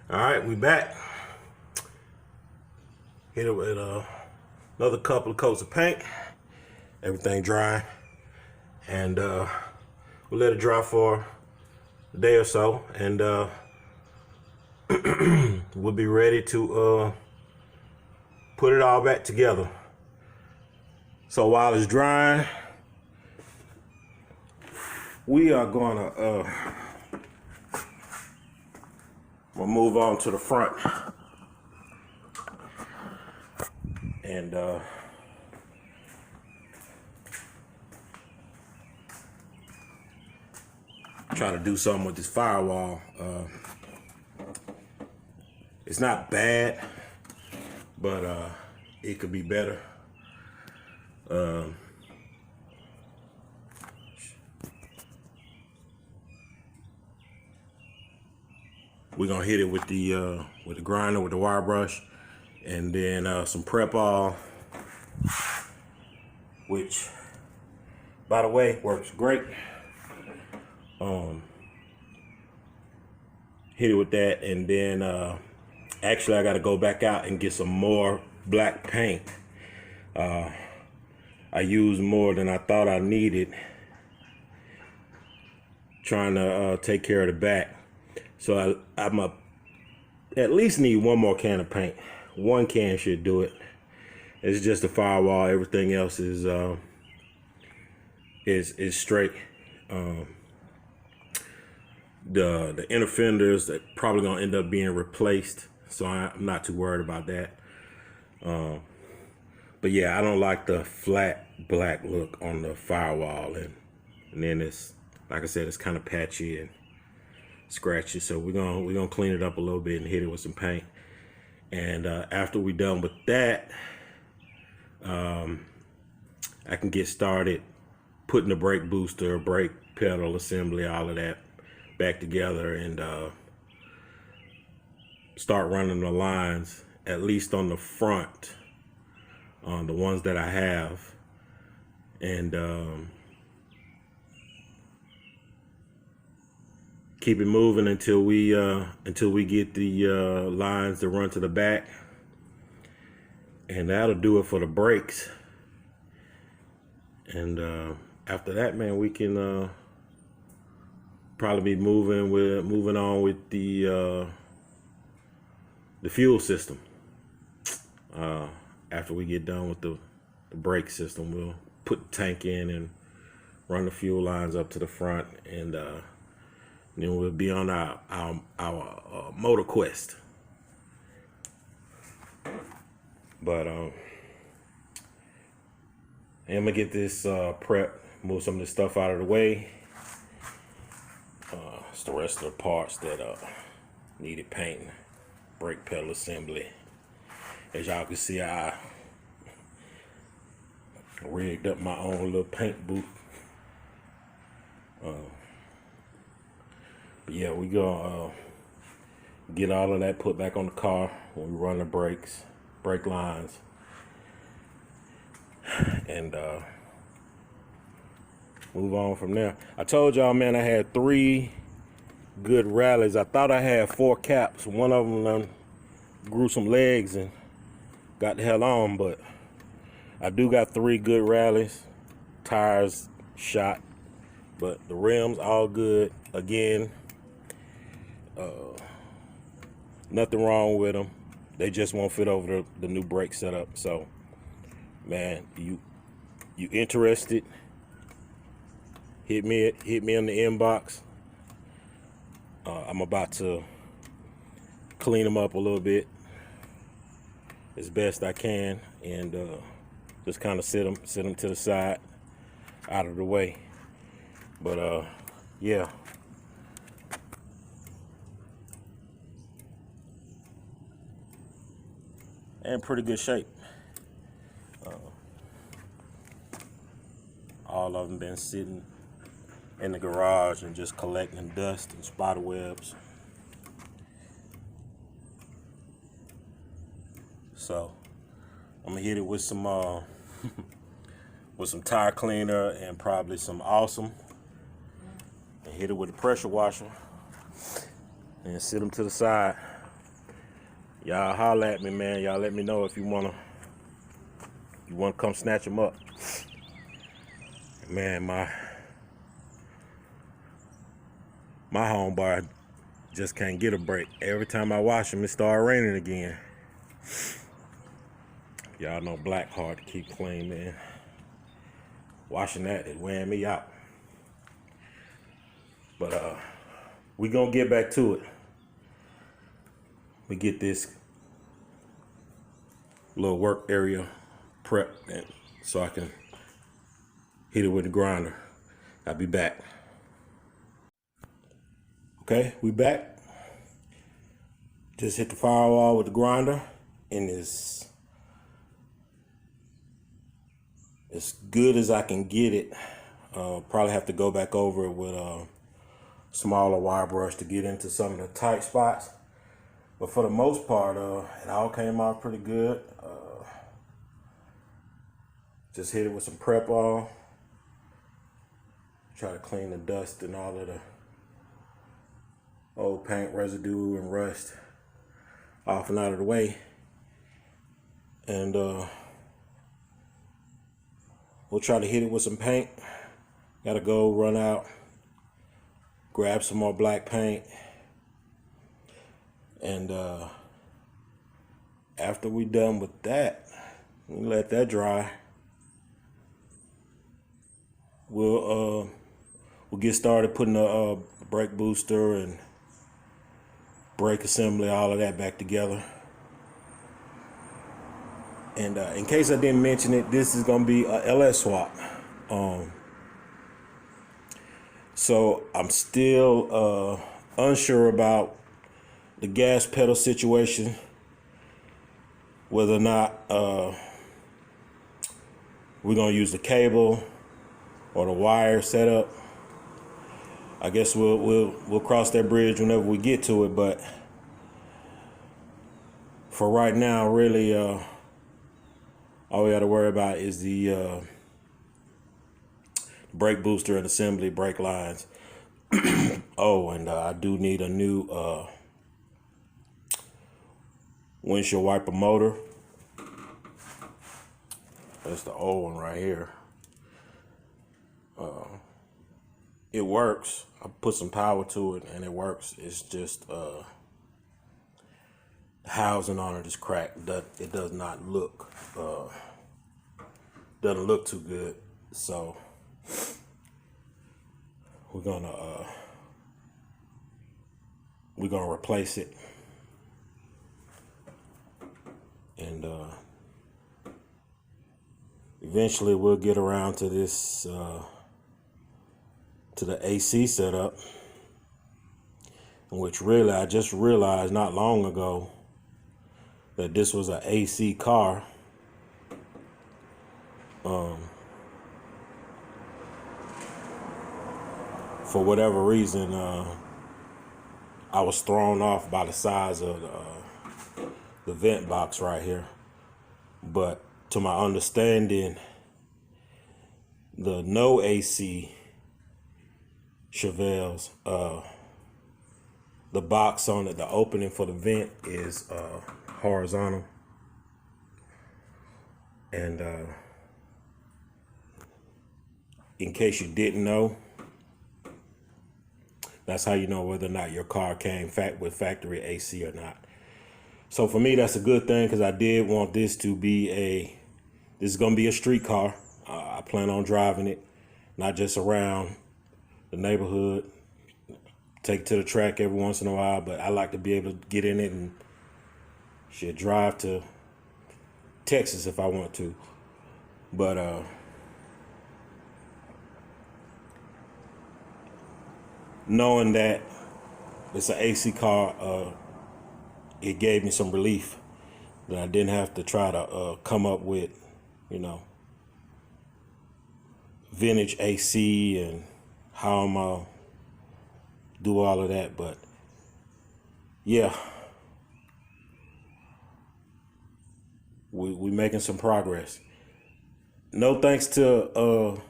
All right, we back. Hit it with another couple of coats of paint. Everything dry, and we'll let it dry for a day or so, and we'll be ready to put it all back together. So while it's drying, we are gonna we'll move on to the front, and try to do something with this firewall. It's not bad, but it could be better. We're gonna hit it with the grinder, with the wire brush, and then some prep all, which, by the way, works great. Hit it with that, and then actually I got to go back out and get some more black paint. I used more than I thought I needed, trying to take care of the back. So I'm at least need one more can of paint. One can should do it. It's just the firewall. Everything else is straight. The inner fenders are probably gonna end up being replaced, so I'm not too worried about that. But yeah, I don't like the flat black look on the firewall, and then it's, like I said, it's kind of patchy and scratchy. So we're gonna clean it up a little bit and hit it with some paint. And after we're done with that, I can get started putting the brake booster, brake pedal assembly, all of that back together, and start running the lines, at least on the front, on the ones that I have, and keep it moving until we get the lines to run to the back, and that'll do it for the brakes. And after that, man, we can probably be moving on with the fuel system. After we get done with the brake system, we'll put the tank in and run the fuel lines up to the front, and then we'll be on our motor quest. But I'm gonna get this prep, move some of this stuff out of the way. It's the rest of the parts that needed painting. Brake pedal assembly. As y'all can see, I rigged up my own little paint booth. But yeah, we gonna get all of that put back on the car when we run the brakes, brake lines, and move on from there. I told y'all, man, I had 3 good rallies. I thought I had 4 caps. One of them grew some legs and got the hell on, but I do got 3 good rallies. Tires shot, but the rims all good. Again, nothing wrong with them. They just won't fit over the new brake setup. So, man, you interested? Hit me in the inbox. I'm about to clean them up a little bit as best I can, and just kind of sit them to the side, out of the way. But yeah, in pretty good shape. All of them been sitting in the garage and just collecting dust and spider webs. So I'm gonna hit it with some tire cleaner and probably some Awesome, and hit it with a pressure washer and sit them to the side Y'all holler at me, man. Y'all let me know if you wanna come snatch them up. Man, my home bar just can't get a break. Every time I wash them, it start raining again. Y'all know black hard to keep clean, man. Washing that is wearing me out. But we gonna get back to it. We get this little work area prepped, and so I can hit it with the grinder. I'll be back. Okay, we back. Just hit the firewall with the grinder, and it's as good as I can get it. Probably have to go back over it with a smaller wire brush to get into some of the tight spots. But for the most part, it all came out pretty good. Just hit it with some prep all. Try to clean the dust and all of the old paint residue and rust off and out of the way. And we'll try to hit it with some paint. Gotta go run out, grab some more black paint. And after we done with that, we let that dry. We'll get started putting the brake booster and brake assembly, all of that back together. And in case I didn't mention it, this is gonna be a LS swap. So I'm still unsure about the gas pedal situation, whether or not we're gonna use the cable or the wire setup. I guess we'll cross that bridge whenever we get to it. But for right now, really, all we got to worry about is the brake booster and assembly brake lines. Oh, and I do need a new windshield wiper motor. That's the old one right here. It works. I put some power to it and it works. It's just the housing on it is cracked. It does not look doesn't look too good. So we're gonna replace it. And eventually we'll get around to this to the AC setup, which really I just realized not long ago that this was an AC car. For whatever reason, I was thrown off by the size of the vent box right here. But to my understanding, the no AC Chevelles, the box on it, the opening for the vent is horizontal. And in case you didn't know, that's how you know whether or not your car came with factory AC or not. So for me, that's a good thing, because I did want this to be this is going to be a street car. I plan on driving it, not just around the neighborhood, take it to the track every once in a while, but I like to be able to get in it and drive to Texas if I want to. But knowing that it's an AC car, it gave me some relief that I didn't have to try to come up with, vintage AC and how I'm gonna do all of that. But yeah, we making some progress. No thanks to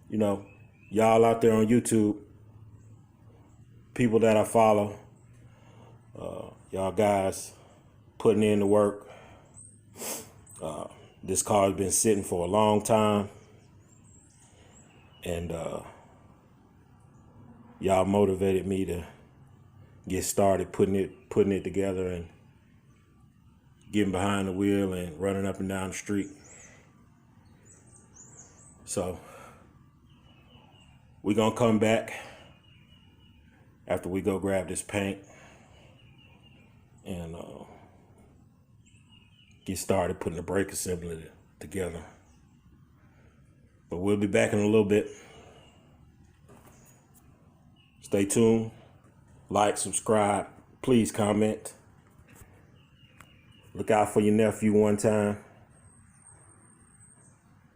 y'all out there on YouTube, people that I follow. Y'all guys putting in the work. This car has been sitting for a long time, and y'all motivated me to get started putting it together and getting behind the wheel and running up and down the street. So we're gonna come back after we go grab this paint and get started putting the brake assembly together. But we'll be back in a little bit. Stay tuned. Like, subscribe. Please comment. Look out for your nephew one time.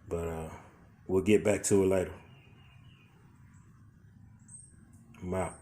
But we'll get back to it later. I'm out.